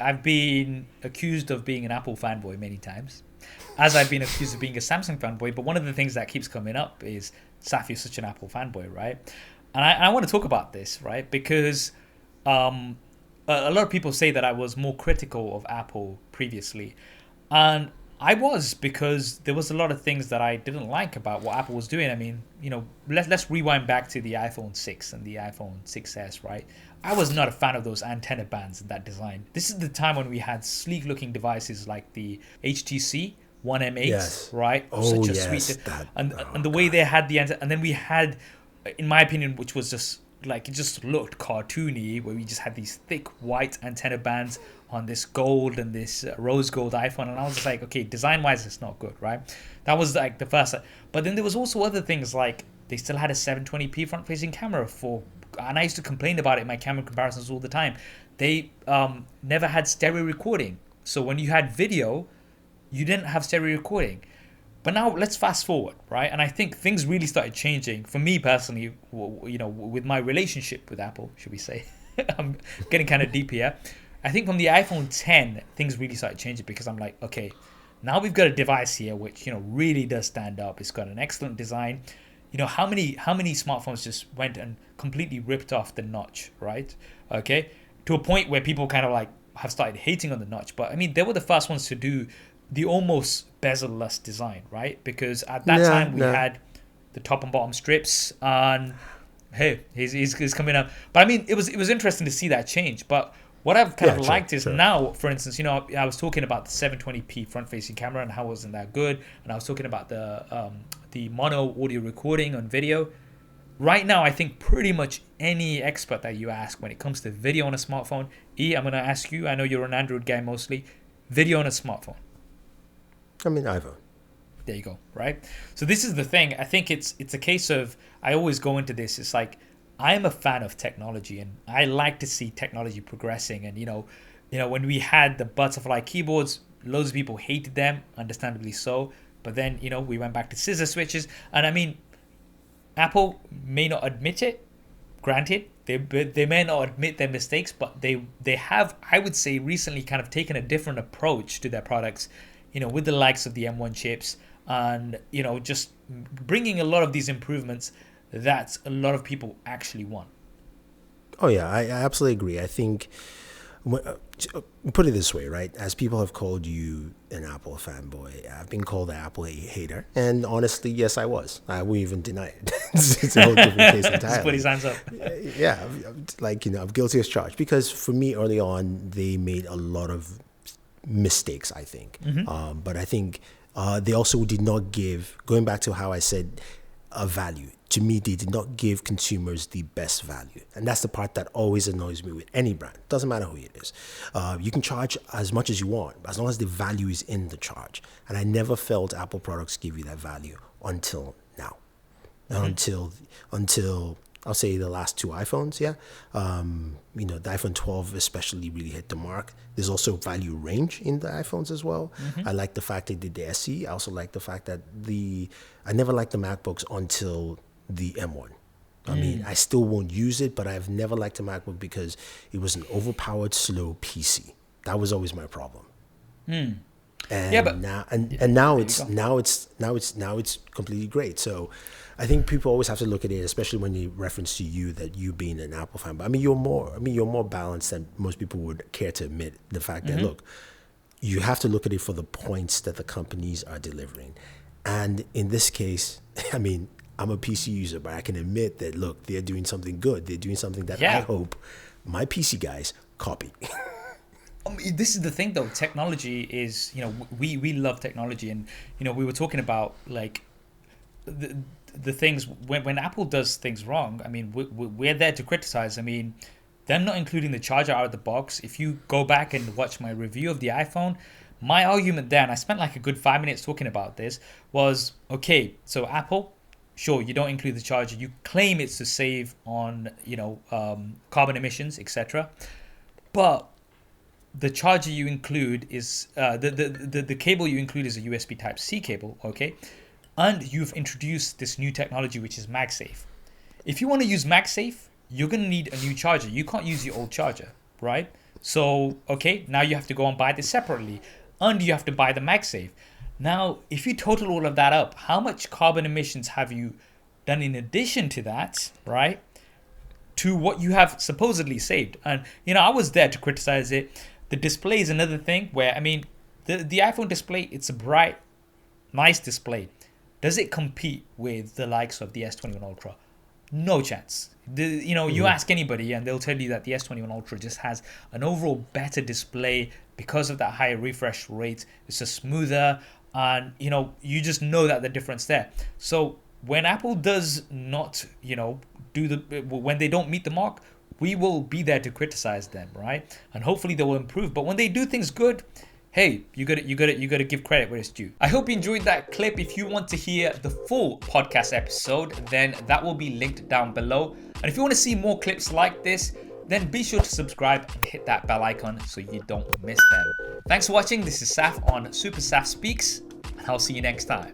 I've been accused of being an Apple fanboy many times, as I've been accused of being a Samsung fanboy. But one of the things that keeps coming up is Saf, you're such an Apple fanboy, right? And I want to talk about this, right? Because a lot of people say that I was more critical of Apple previously, and I was, because there was a lot of things that I didn't like about what Apple was doing. I mean, let's rewind back to the iPhone 6 and the iPhone 6s, right? I was not a fan of those antenna bands and that design. This is the time when we had sleek looking devices like the HTC 1M8, Yes. right? Oh Such a yes, sweet, that. and Oh the way god. they had the antenna, and then we had, in my opinion, which was just like, it just looked cartoony, where we just had these thick white antenna bands on this gold and this rose gold iPhone, and I was just like, okay, design wise, it's not good, right? That was like the first. But then there was also other things, like they still had a 720p front facing camera for, and I used to complain about it in my camera comparisons all the time. They never had stereo recording, so when you had video, you didn't have stereo recording. But now let's fast forward, right? And I think things really started changing for me personally. With my relationship with Apple, should we say? I'm getting kind of deep here. I think from the iPhone 10, things really started changing, because I'm like, okay, now we've got a device here which really does stand up. It's got an excellent design. How many smartphones just went and completely ripped off the notch, right? Okay, to a point where people kind of like have started hating on the notch. But I mean, they were the first ones to do the almost bezel-less design, right? Because at that Nah, time we nah. had the top and bottom strips, and hey, he's coming up. But I mean, it was interesting to see that change. But what I've kind Yeah, of sure, liked is sure. now, for instance, I was talking about the 720p front-facing camera and how it wasn't that good, and I was talking about the mono audio recording on video. Right now, I think pretty much any expert that you ask when it comes to video on a smartphone, I'm gonna ask you. I know you're an Android guy mostly. Video on a smartphone. I mean, iPhone. There you go, right? So this is the thing. I think it's a case of, I always go into this. It's like, I am a fan of technology, and I like to see technology progressing. And when we had the butterfly keyboards, loads of people hated them, understandably so. But then we went back to scissor switches, and I mean, Apple may not admit it. Granted, they may not admit their mistakes, but they have, I would say, recently kind of taken a different approach to their products. With the likes of the M1 chips, and just bringing a lot of these improvements that a lot of people actually want. Oh yeah, I absolutely agree. I think put it this way, right? As people have called you an Apple fanboy, I've been called an Apple hater, and honestly, yes, I was. I won't even deny it. It's a whole different case Just put his entirely. hands up. Yeah, like I'm guilty as charged, because for me, early on, they made a lot of mistakes, I think. But I think they also did not give, going back to how I said, a value. To me, they did not give consumers the best value. And that's the part that always annoys me with any brand. Doesn't matter who it is. You can charge as much as you want, as long as the value is in the charge. And I never felt Apple products give you that value until now. Until I'll say the last two iPhones, yeah. The iPhone 12 especially really hit the mark. There's also value range in the iPhones as well. I like the fact they did the SE. I also like the fact that I never liked the MacBooks until the M1. I mean, I still won't use it, but I've never liked a MacBook because it was an overpowered, slow PC. That was always my problem. Yeah, but And now there you it's go. now it's completely great. So I think people always have to look at it, especially when they reference to you, that you being an Apple fan. But you're more balanced than most people would care to admit. The fact that, look, you have to look at it for the points that the companies are delivering. And in this case, I mean, I'm a PC user, but I can admit that, look, they're doing something good. They're doing something that I Yeah. hope my PC guys copy. This is the thing, though. Technology is, we love technology, and we were talking about, like, the things when Apple does things wrong. I mean, we're there to criticize. I mean, them not including the charger out of the box. If you go back and watch my review of the iPhone, my argument there, and I spent like a good 5 minutes talking about this, was, okay, so Apple, sure, you don't include the charger. You claim it's to save on carbon emissions, etc. But the charger you include is the cable you include is a USB Type C cable, okay? And you've introduced this new technology, which is MagSafe. If you want to use MagSafe, you're going to need a new charger. You can't use your old charger, right? So, okay, now you have to go and buy this separately. And you have to buy the MagSafe. Now, if you total all of that up, how much carbon emissions have you done in addition to that, right? To what you have supposedly saved. And, I was there to criticize it. The display is another thing where, the iPhone display, it's a bright, nice display. Does it compete with the likes of the S21 Ultra? No chance. You ask anybody and they'll tell you that the S21 Ultra just has an overall better display because of that higher refresh rate. It's just smoother, and you just know that the difference there. So when Apple does not, when they don't meet the mark, we will be there to criticize them, right? And hopefully they will improve. But when they do things good, hey, you got to give credit where it's due. I hope you enjoyed that clip. If you want to hear the full podcast episode, then that will be linked down below. And if you want to see more clips like this, then be sure to subscribe and hit that bell icon so you don't miss them. Thanks for watching. This is Saf on SuperSaf Speaks, and I'll see you next time.